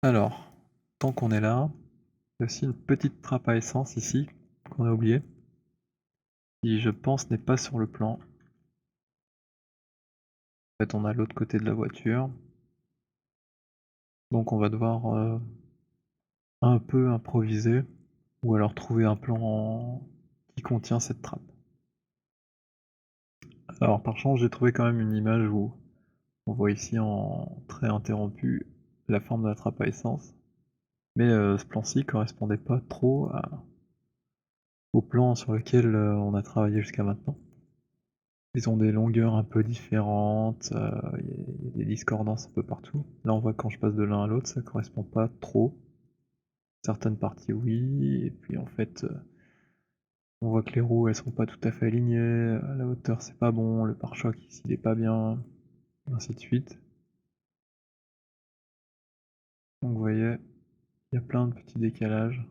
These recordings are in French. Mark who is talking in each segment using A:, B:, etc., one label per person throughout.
A: Alors, tant qu'on est là, il y a aussi une petite trappe à essence ici, qu'on a oubliée, qui je pense n'est pas sur le plan. En fait, on a l'autre côté de la voiture, donc on va devoir, un peu improviser ou alors trouver un plan qui contient cette trappe. Alors par chance, j'ai trouvé quand même une image où on voit ici en trait interrompu la forme de la trappe à essence, mais ce plan-ci correspondait pas trop au plan sur lequel, on a travaillé jusqu'à maintenant. Ils ont des longueurs un peu différentes, il y a des discordances un peu partout. Là, on voit que quand je passe de l'un à l'autre, ça correspond pas trop. Certaines parties oui, et puis en fait, on voit que les roues, elles sont pas tout à fait alignées, la hauteur c'est pas bon, le pare-choc ici il est pas bien, et ainsi de suite. Donc vous voyez, il y a plein de petits décalages.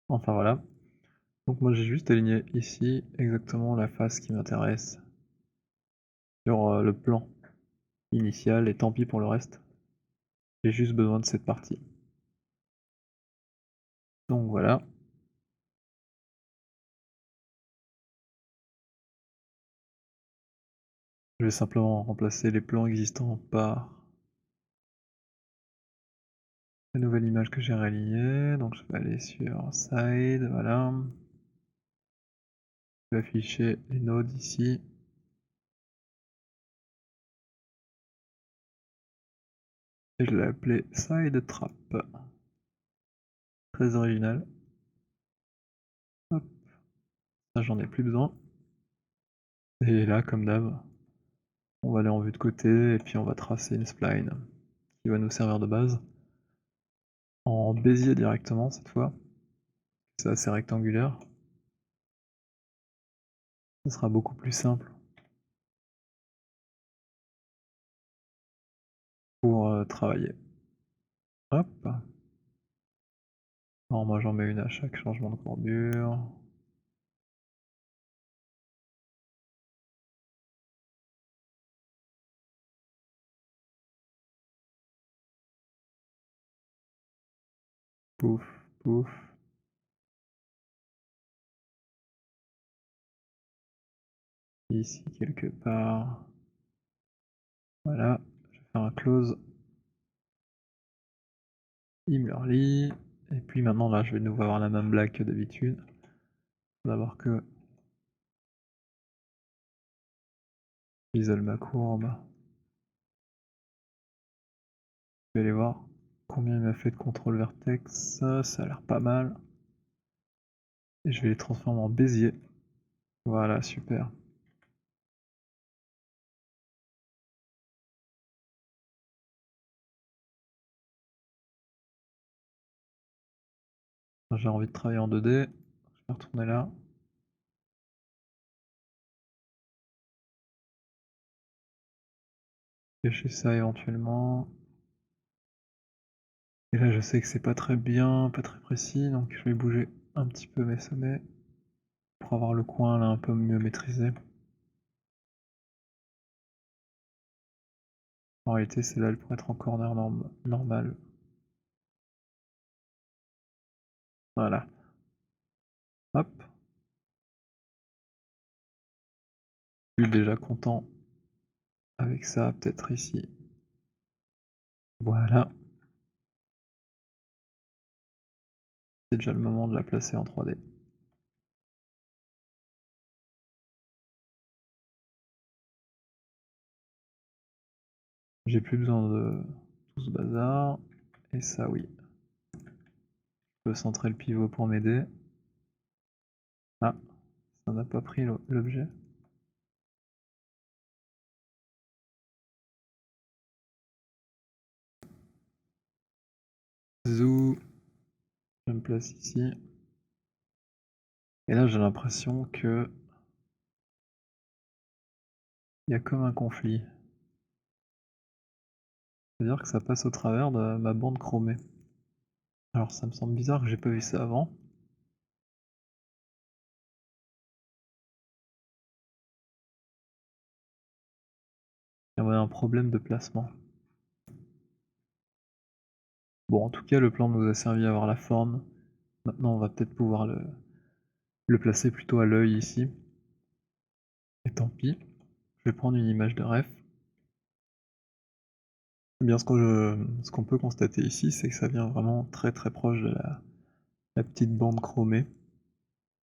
A: Enfin voilà. Donc moi j'ai juste aligné ici exactement la face qui m'intéresse sur, le plan initial et tant pis pour le reste. J'ai juste besoin de cette partie. Donc voilà. Je vais simplement remplacer les plans existants par la nouvelle image que j'ai réalignée. Donc je vais aller sur Side, voilà. Je vais afficher les nodes ici. Et je l'ai appelé Side Trap. Très original. Hop, ça j'en ai plus besoin. Et là, comme d'hab, on va aller en vue de côté et puis on va tracer une spline qui va nous servir de base. En Bézier directement cette fois. C'est assez rectangulaire. Ce sera beaucoup plus simple pour travailler. Hop. Alors moi j'en mets une à chaque changement de courbure. Pouf, pouf. Ici quelque part. Voilà, je vais faire un close. Il me le relie. Et puis maintenant là je vais de nouveau avoir la même blague que d'habitude. Faut d'abord que j'isole ma courbe. Je vais aller voir combien il m'a fait de contrôle vertex. Ça a l'air pas mal. Et je vais les transformer en Bézier. Voilà, super. J'ai envie de travailler en 2D. Je vais retourner là. Cacher ça éventuellement. Et là je sais que c'est pas très bien, pas très précis, donc je vais bouger un petit peu mes sommets pour avoir le coin là un peu mieux maîtrisé. En réalité celle-là elle pourrait être en corner normal. Voilà. Hop. Je suis déjà content avec ça, peut-être ici. Voilà. C'est déjà le moment de la placer en 3D. J'ai plus besoin de tout ce bazar. Et ça oui. Je peux centrer le pivot pour m'aider. Ah, ça n'a pas pris l'objet. Zou. Je me place ici. Et là j'ai l'impression que il y a comme un conflit. C'est-à-dire que ça passe au travers de ma bande chromée. Alors ça me semble bizarre que j'ai pas vu ça avant. Il y aurait un problème de placement. Bon, en tout cas, le plan nous a servi à avoir la forme. Maintenant, on va peut-être pouvoir le placer plutôt à l'œil ici. Et tant pis, je vais prendre une image de ref. Eh bien, ce qu'on peut constater ici, c'est que ça vient vraiment très très proche de la petite bande chromée.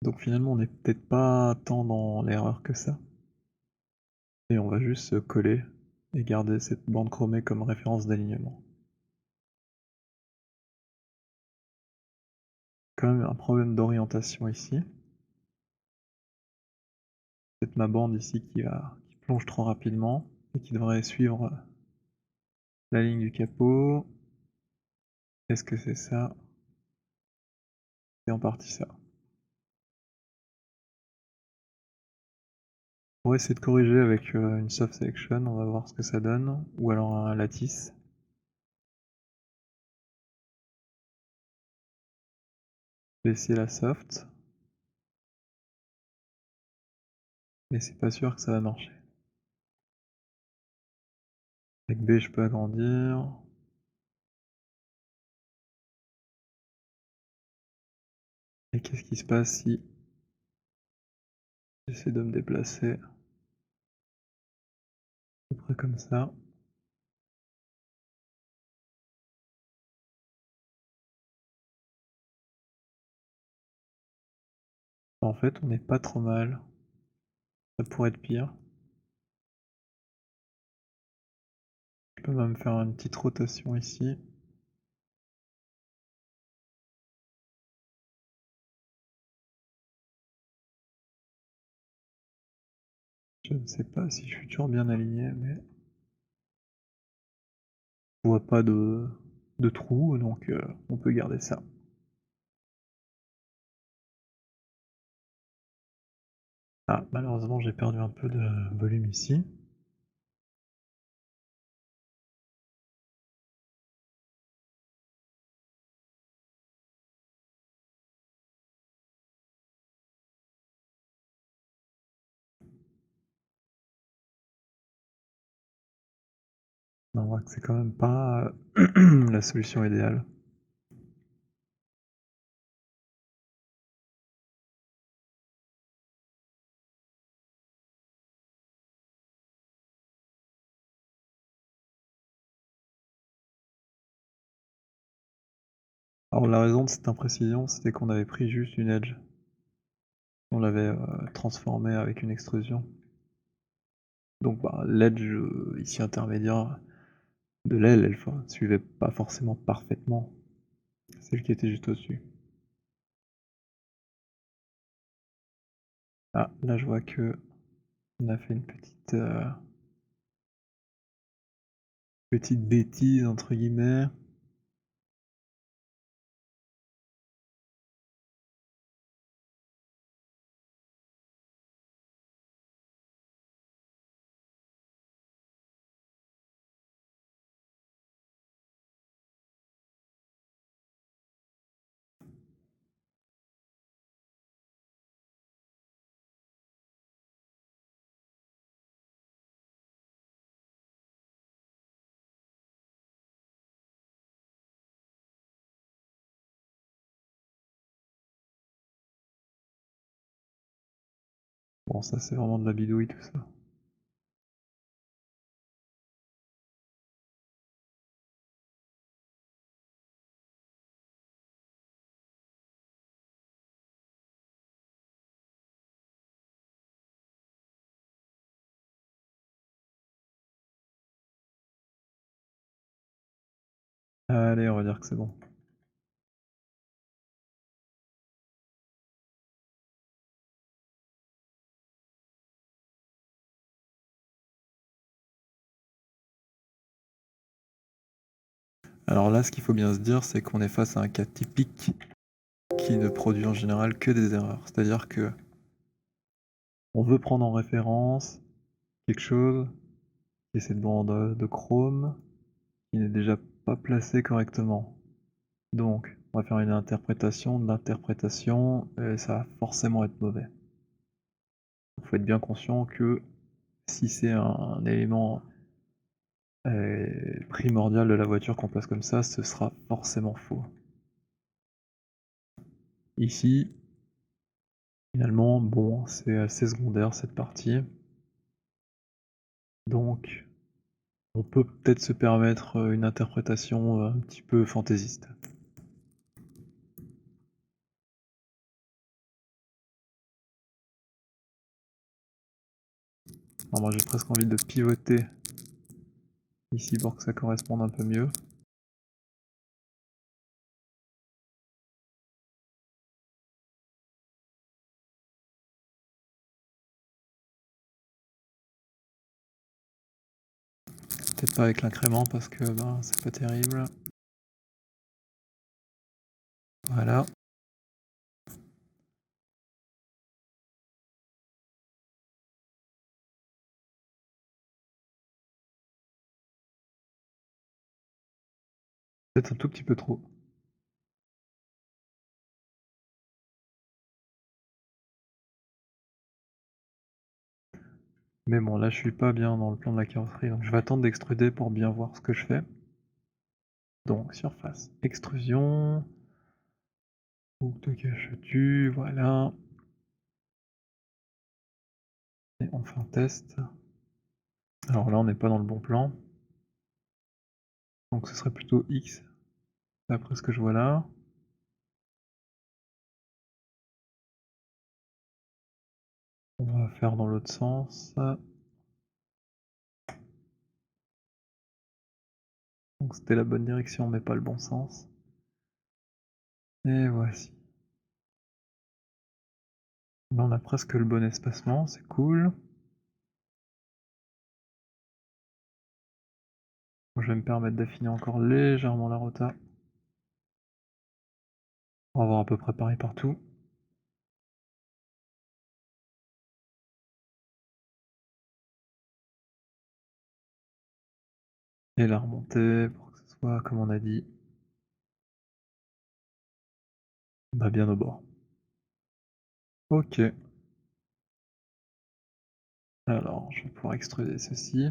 A: Donc finalement, on n'est peut-être pas tant dans l'erreur que ça. Et on va juste se coller et garder cette bande chromée comme référence d'alignement. Quand même un problème d'orientation ici. Peut-être ma bande ici qui plonge trop rapidement et qui devrait suivre la ligne du capot. Est-ce que c'est ça? C'est en partie ça. On va essayer de corriger avec une soft selection, on va voir ce que ça donne, ou alors un lattice. Je vais essayer la soft, mais c'est pas sûr que ça va marcher. Avec B, je peux agrandir. Et qu'est-ce qui se passe si j'essaie de me déplacer à peu près comme ça? En fait, on n'est pas trop mal. Ça pourrait être pire. Je peux même faire une petite rotation ici. Je ne sais pas si je suis toujours bien aligné, mais je vois pas de trou, donc on peut garder ça. Ah, malheureusement, j'ai perdu un peu de volume ici. On voit que c'est quand même pas la solution idéale. Alors la raison de cette imprécision, c'était qu'on avait pris juste une edge. On l'avait transformée avec une extrusion. Donc bah, l'edge ici intermédiaire de l'aile, elle suivait pas forcément parfaitement celle qui était juste au-dessus. Ah, là je vois que on a fait une petite bêtise entre guillemets. Bon, ça c'est vraiment de la bidouille tout ça. Allez, on va dire que c'est bon. Alors là, ce qu'il faut bien se dire, c'est qu'on est face à un cas typique qui ne produit en général que des erreurs. C'est-à-dire que on veut prendre en référence quelque chose, et cette bande de chrome qui n'est déjà pas placée correctement. Donc, on va faire une interprétation de l'interprétation, et ça va forcément être mauvais. Il faut être bien conscient que si c'est un élément primordial de la voiture qu'on place comme ça, ce sera forcément faux. Ici, finalement, bon, c'est assez secondaire cette partie, donc on peut peut-être se permettre, une interprétation, un petit peu fantaisiste. Alors moi j'ai presque envie de pivoter ici pour que ça corresponde un peu mieux. Peut-être pas avec l'incrément parce que, ben, c'est pas terrible. Voilà. Peut-être un tout petit peu trop. Mais bon, là je suis pas bien dans le plan de la carrosserie, donc je vais attendre d'extruder pour bien voir ce que je fais. Donc surface, extrusion, où te caches-tu? Voilà. Et on fait un test. Alors là on n'est pas dans le bon plan. Donc ce serait plutôt X, d'après ce que je vois là. On va faire dans l'autre sens. Donc c'était la bonne direction mais pas le bon sens. Et voici. Là on a presque le bon espacement, c'est cool. Je vais me permettre d'affiner encore légèrement la rota. On va avoir à peu près pareil partout. Et la remontée pour que ce soit comme on a dit. Bah bien au bord. Ok. Alors je vais pouvoir extruder ceci.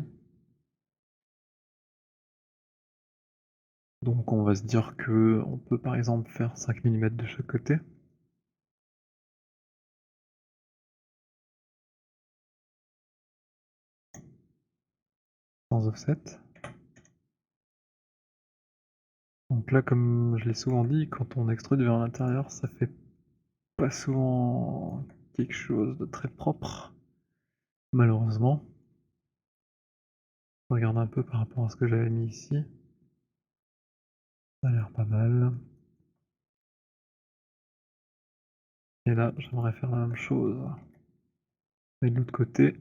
A: Donc on va se dire que on peut par exemple faire 5 mm de chaque côté. Sans offset. Donc là comme je l'ai souvent dit, quand on extrude vers l'intérieur, ça fait pas souvent quelque chose de très propre. Malheureusement. Je regarde un peu par rapport à ce que j'avais mis ici. Ça a l'air pas mal. Et là, j'aimerais faire la même chose. Mais de l'autre côté,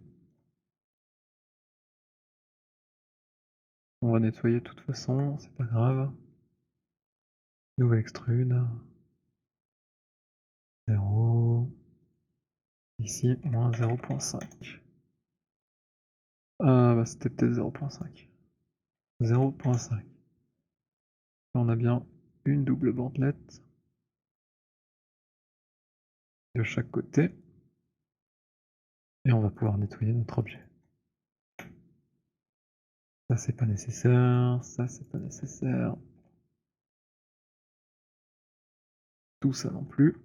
A: on va nettoyer de toute façon, c'est pas grave. Nouvelle extrude. 0. Ici, moins 0.5. Ah bah c'était peut-être 0.5. 0.5. Là on a bien une double bandelette de chaque côté. Et on va pouvoir nettoyer notre objet. Ça c'est pas nécessaire, ça c'est pas nécessaire. Tout ça non plus.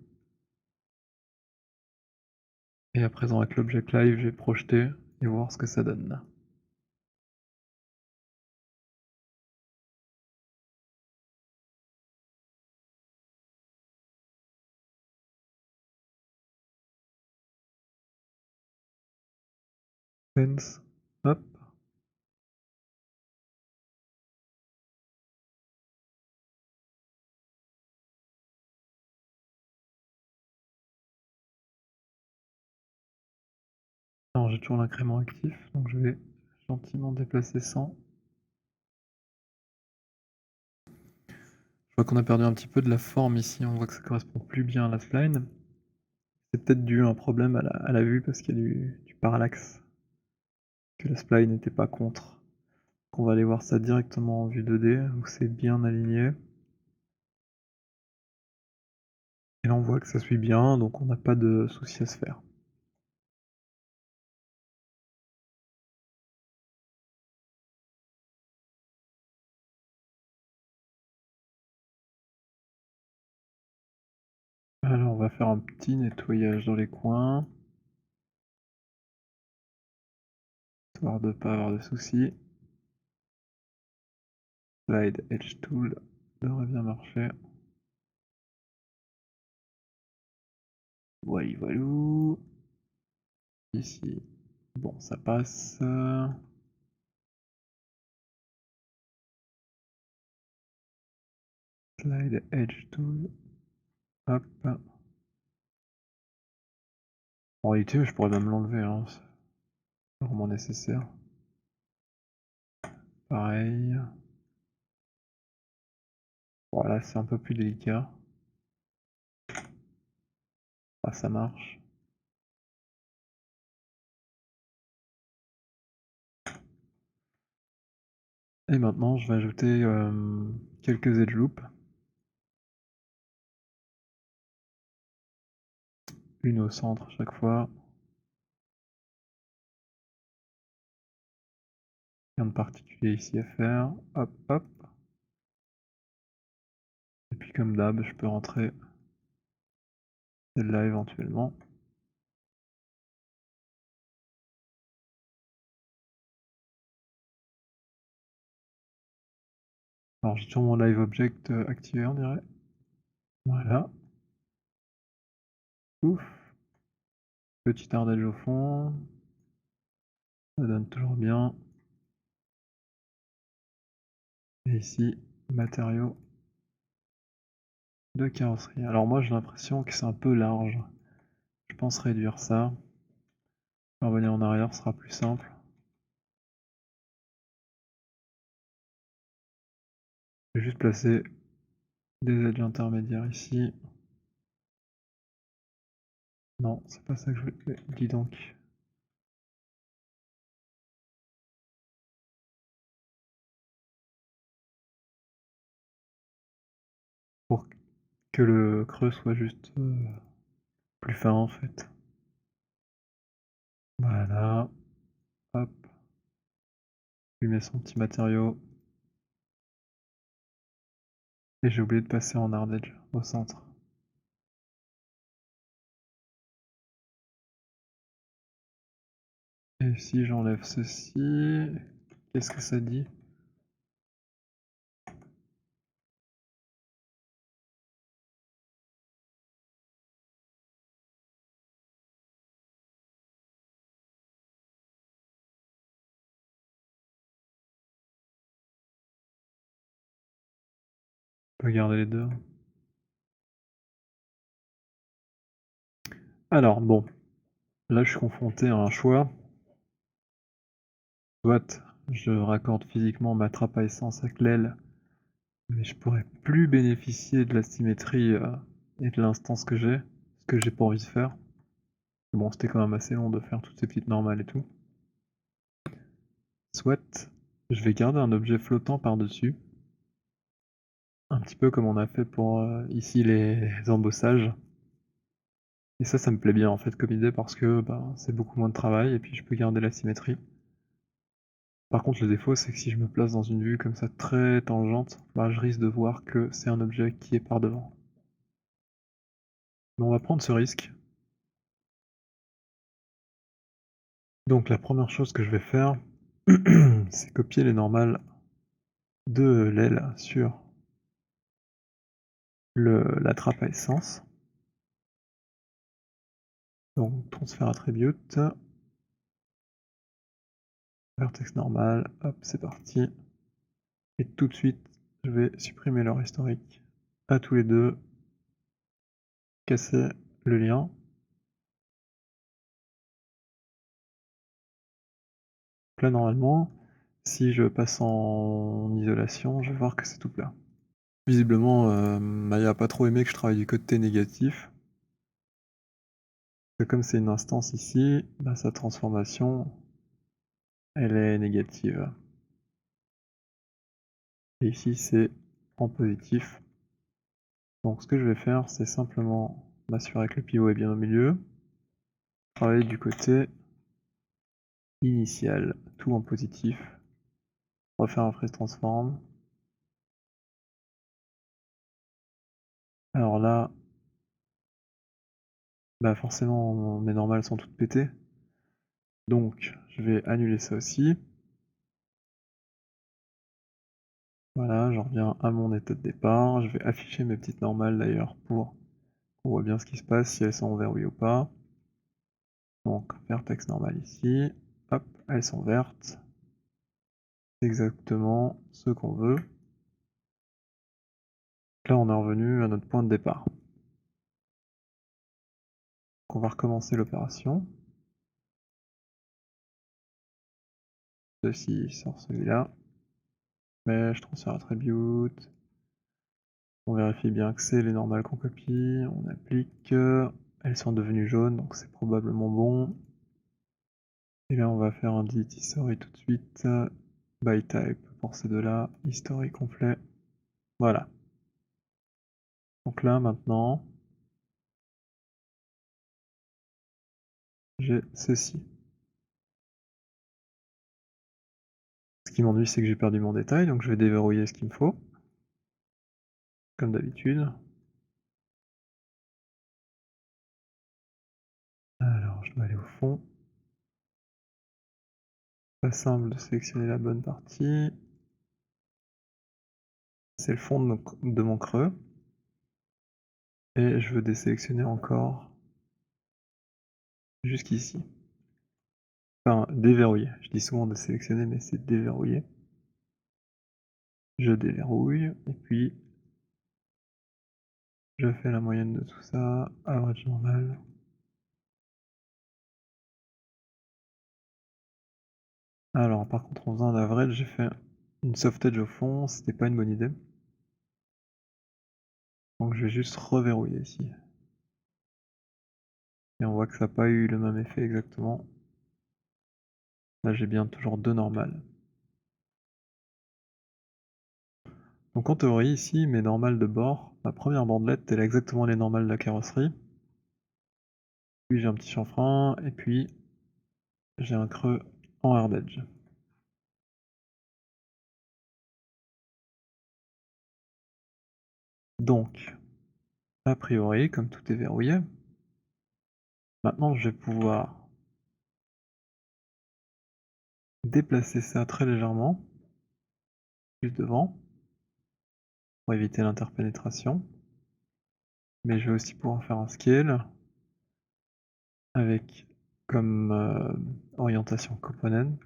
A: Et à présent avec l'Object Live, je vais projeter et voir ce que ça donne. Fence, hop. Alors j'ai toujours l'incrément actif, donc je vais gentiment déplacer 100. Je vois qu'on a perdu un petit peu de la forme ici, on voit que ça correspond plus bien à la spline. C'est peut-être dû à un problème à la vue parce qu'il y a du parallaxe, que la spline n'était pas contre. Donc on va aller voir ça directement en vue 2D, où c'est bien aligné. Et là on voit que ça suit bien, donc on n'a pas de souci à se faire. Alors on va faire un petit nettoyage dans les coins, histoire de pas avoir de soucis. Slide Edge Tool devrait bien marcher. Voilà, voilou. Ici, bon ça passe. Slide Edge Tool. Hop. En réalité, je pourrais même l'enlever, hein. C'est pas vraiment nécessaire. Pareil. Voilà, c'est un peu plus délicat. Ah, ça marche. Et maintenant, je vais ajouter quelques edge loops. Une au centre chaque fois. Rien de particulier ici à faire. Hop, hop. Et puis comme d'hab, je peux rentrer celle-là éventuellement. Alors j'ai toujours mon live object activé, on dirait. Voilà. Ouf. Petit ardège au fond. Ça donne toujours bien. Et ici, matériaux de carrosserie. Alors moi j'ai l'impression que c'est un peu large. Je pense réduire ça. Revenir en arrière sera plus simple. Je vais juste placer des edges intermédiaires ici. Non, c'est pas ça que je voulais. Dis donc. Pour que le creux soit juste plus fin en fait. Voilà. Hop. Lui met son petit matériau. Et j'ai oublié de passer en hard edge au centre. Et si j'enlève ceci, qu'est-ce que ça dit? On peut garder les deux. Alors bon, là je suis confronté à un choix. Soit je raccorde physiquement ma trappe à essence avec l'aile, mais je pourrais plus bénéficier de la symétrie et de l'instance que j'ai, ce que j'ai pas envie de faire. Bon, c'était quand même assez long de faire toutes ces petites normales et tout. Soit je vais garder un objet flottant par-dessus, un petit peu comme on a fait pour ici les embossages. Et ça me plaît bien en fait comme idée parce que bah, c'est beaucoup moins de travail et puis je peux garder la symétrie. Par contre le défaut c'est que si je me place dans une vue comme ça très tangente, bah, je risque de voir que c'est un objet qui est par devant. Mais on va prendre ce risque. Donc la première chose que je vais faire, c'est copier les normales de l'aile sur la trappe à essence. Donc transfert attribute, vertex normal, hop c'est parti. Et tout de suite je vais supprimer leur historique à tous les deux, casser le lien. Là normalement, si je passe en isolation, je vais voir que c'est tout plat. Visiblement, Maya a pas trop aimé que je travaille du côté négatif. Parce que comme c'est une instance ici, bah, sa transformation, elle est négative. Et ici c'est en positif. Donc ce que je vais faire, c'est simplement m'assurer que le pivot est bien au milieu. Travailler du côté initial, tout en positif. Refaire un freeze transform. Alors là, bah, forcément mes normales sont toutes pétées. Donc je vais annuler ça aussi. Voilà, j'en reviens à mon état de départ. Je vais afficher mes petites normales d'ailleurs pour qu'on voit bien ce qui se passe, si elles sont verrouillées ou pas. Donc vertex normal ici, hop, elles sont vertes. C'est exactement ce qu'on veut. Là on est revenu à notre point de départ. Donc on va recommencer l'opération. Ceci sort celui-là. Mesh, transfert attribute. On vérifie bien que c'est les normales qu'on copie, on applique. Elles sont devenues jaunes, donc c'est probablement bon. Et là on va faire un dit history tout de suite. By type pour ces deux-là, history complet. Voilà. Donc là maintenant, j'ai ceci. Ce qui m'ennuie, c'est que j'ai perdu mon détail, donc je vais déverrouiller ce qu'il me faut. Comme d'habitude. Alors, je dois aller au fond. Pas simple de sélectionner la bonne partie. C'est le fond de mon creux. Et je veux désélectionner encore jusqu'ici. Enfin, déverrouiller. Je dis souvent désélectionner, mais c'est déverrouiller. Je déverrouille, et puis je fais la moyenne de tout ça, average normal. Alors, par contre, en faisant un average, j'ai fait une soft edge au fond, c'était pas une bonne idée. Donc je vais juste reverrouiller ici. Et on voit que ça n'a pas eu le même effet exactement. Là j'ai bien toujours deux normales. Donc en théorie ici, mes normales de bord, ma première bandelette elle a exactement les normales de la carrosserie. Puis j'ai un petit chanfrein, et puis j'ai un creux en hard edge. Donc, a priori, comme tout est verrouillé, maintenant je vais pouvoir déplacer ça très légèrement, plus devant, pour éviter l'interpénétration. Mais je vais aussi pouvoir faire un scale, avec comme orientation component,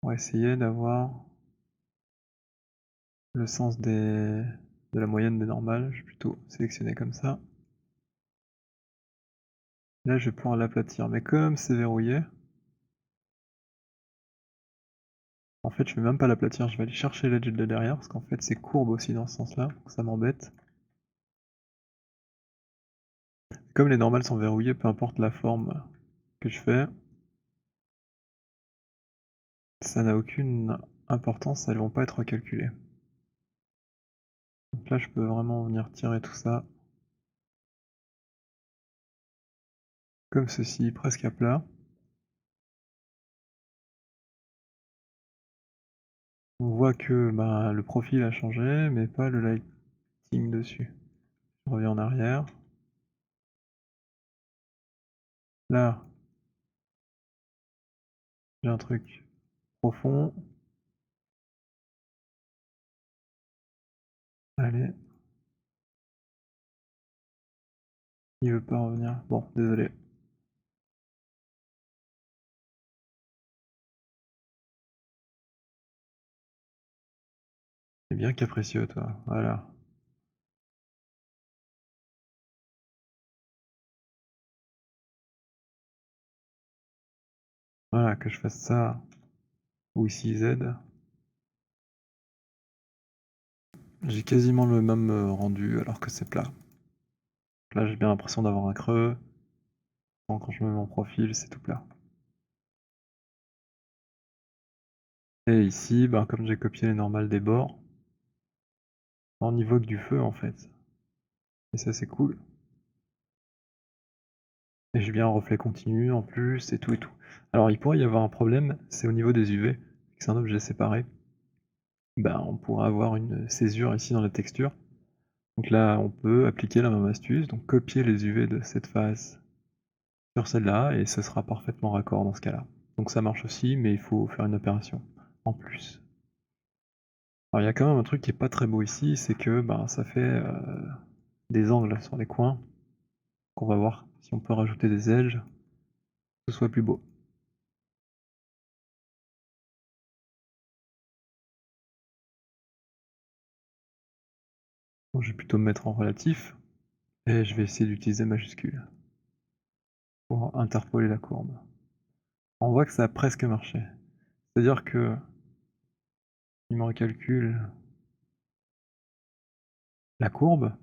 A: pour essayer d'avoir le sens de la moyenne des normales. Je vais plutôt sélectionner comme ça. Là, je vais pouvoir l'aplatir, mais comme c'est verrouillé, en fait, je vais même pas l'aplatir, je vais aller chercher l'edge de derrière, parce qu'en fait, c'est courbe aussi dans ce sens-là, donc ça m'embête. Comme les normales sont verrouillées, peu importe la forme que je fais, ça n'a aucune importance, elles vont pas être recalculées. Donc là, je peux vraiment venir tirer tout ça comme ceci, presque à plat. On voit que bah, le profil a changé, mais pas le lighting dessus. Je reviens en arrière. Là, j'ai un truc profond. Allez. Il veut pas revenir. Bon, désolé. C'est bien capricieux, toi. Voilà. Voilà, que je fasse ça. Ou ici Z. J'ai quasiment le même rendu alors que c'est plat. Là, j'ai bien l'impression d'avoir un creux. Bon, quand je me mets en profil, c'est tout plat. Et ici, ben, comme j'ai copié les normales des bords, on évoque du feu en fait. Et ça, c'est cool. Et j'ai bien un reflet continu en plus, et tout et tout. Alors, il pourrait y avoir un problème, c'est au niveau des UV. C'est un objet séparé. Ben, on pourrait avoir une césure ici dans la texture. Donc là, on peut appliquer la même astuce, donc copier les UV de cette face sur celle-là et ce sera parfaitement raccord dans ce cas-là. Donc ça marche aussi, mais il faut faire une opération en plus. Alors il y a quand même un truc qui est pas très beau ici, c'est que, ben, ça fait, des angles sur les coins, qu'on va voir si on peut rajouter des edges, que ce soit plus beau. Donc je vais plutôt me mettre en relatif et je vais essayer d'utiliser majuscule pour interpoler la courbe. On voit que ça a presque marché. C'est-à-dire que il me recalcule la courbe,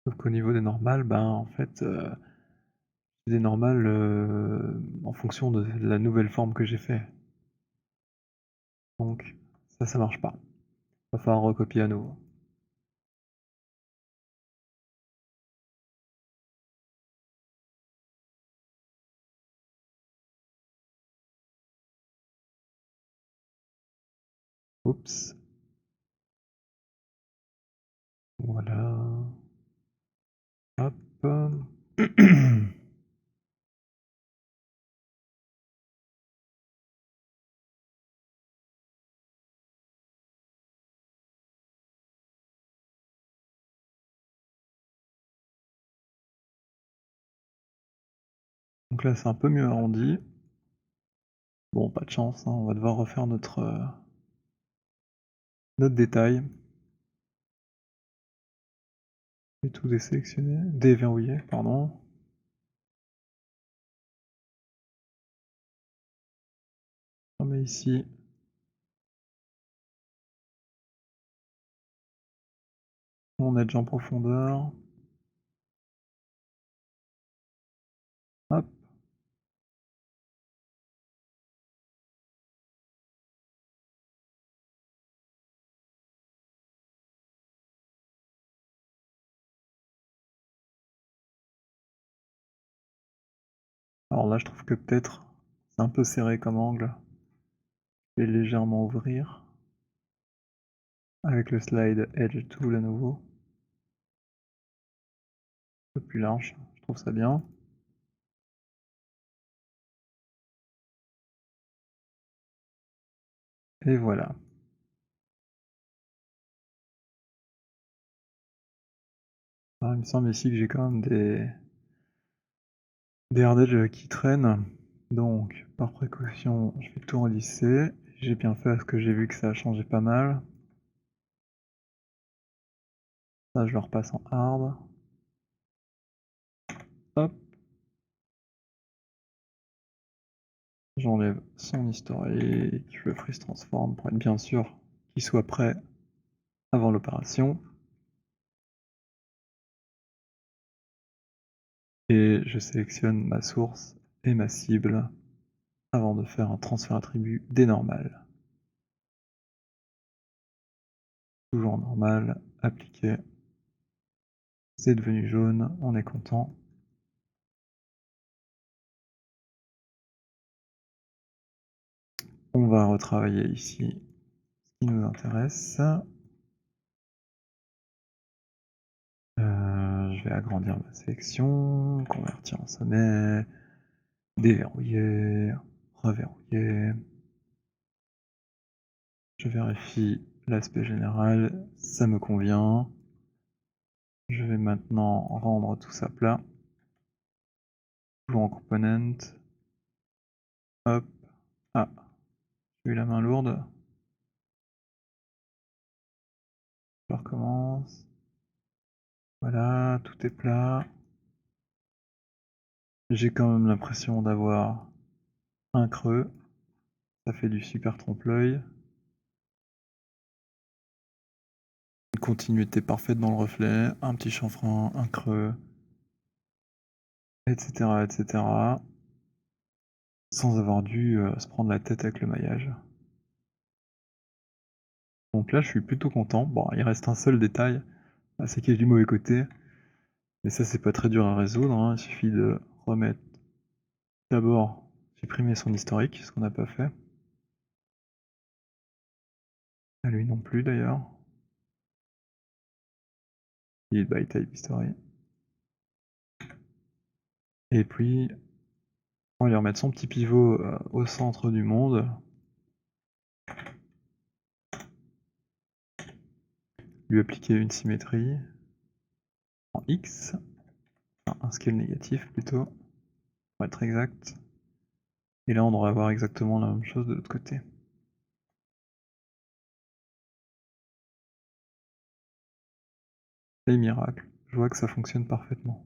A: sauf qu'au niveau des normales, ben, en fait, c'est des normales, en fonction de la nouvelle forme que j'ai fait. Donc ça marche pas. Va falloir recopier à nouveau. Oups, voilà, hop. Donc là, c'est un peu mieux arrondi. Bon, pas de chance, hein, on va devoir refaire notre détail. Et tout désélectionner, déverrouiller, pardon. On met ici mon edge en profondeur. Hop. Alors là, je trouve que peut-être c'est un peu serré comme angle. Je vais légèrement ouvrir avec le slide edge tool à nouveau. Un peu plus large, je trouve ça bien. Et voilà. Alors il me semble ici que j'ai quand même des hard edge qui traînent. Donc, par précaution, je vais tout relisser. J'ai bien fait parce que j'ai vu que ça a changé pas mal. Ça, je le repasse en hard. Hop. J'enlève son historique, je le freeze transform pour être bien sûr qu'il soit prêt avant l'opération. Et je sélectionne ma source et ma cible avant de faire un transfert attribut des normales. Toujours normal, appliquer. C'est devenu jaune, on est content. On va retravailler ici ce qui nous intéresse. Je vais agrandir ma sélection, convertir en sommet, déverrouiller, reverrouiller. Je vérifie l'aspect général, ça me convient. Je vais maintenant rendre tout ça plat. Toujours en component. Hop. Ah, j'ai eu la main lourde. Je recommence. Voilà, tout est plat. J'ai quand même l'impression d'avoir un creux. Ça fait du super trompe-l'œil. Une continuité parfaite dans le reflet. Un petit chanfrein, un creux, etc. etc. Sans avoir dû se prendre la tête avec le maillage. Donc là, je suis plutôt content. Bon, il reste un seul détail, c'est qu'il y a du mauvais côté. Mais ça, c'est pas très dur à résoudre, hein. Il suffit de remettre d'abord, supprimer son historique, ce qu'on n'a pas fait. À lui non plus d'ailleurs. Build by type history. Et puis, on va lui remettre son petit pivot au centre du monde. Lui appliquer une symétrie en X, enfin un scale négatif plutôt, pour être exact. Et là on devrait avoir exactement la même chose de l'autre côté. Et miracle, je vois que ça fonctionne parfaitement.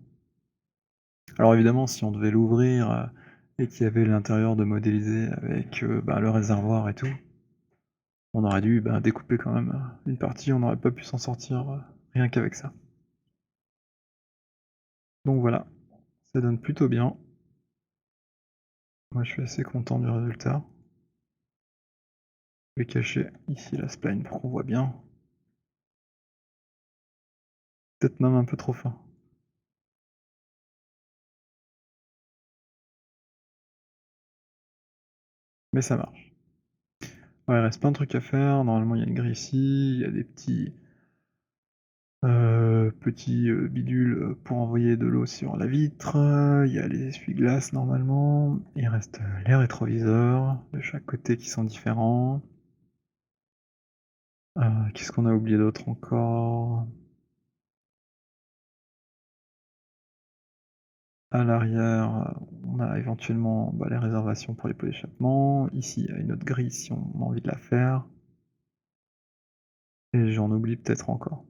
A: Alors évidemment si on devait l'ouvrir et qu'il y avait l'intérieur de modéliser avec le réservoir et tout, on aurait dû découper quand même une partie, on n'aurait pas pu s'en sortir rien qu'avec ça. Donc voilà, ça donne plutôt bien. Moi je suis assez content du résultat. Je vais cacher ici la spline pour qu'on voit bien. Peut-être même un peu trop fin. Mais ça marche. Ouais, il reste plein de trucs à faire. Normalement, il y a une grille ici, il y a des petits bidules pour envoyer de l'eau sur la vitre. Il y a les essuie-glaces normalement. Il reste les rétroviseurs de chaque côté qui sont différents. Qu'est-ce qu'on a oublié d'autre encore? À l'arrière, on a éventuellement les réservations pour les pots d'échappement. Ici, il y a une autre grille si on a envie de la faire. Et j'en oublie peut-être encore.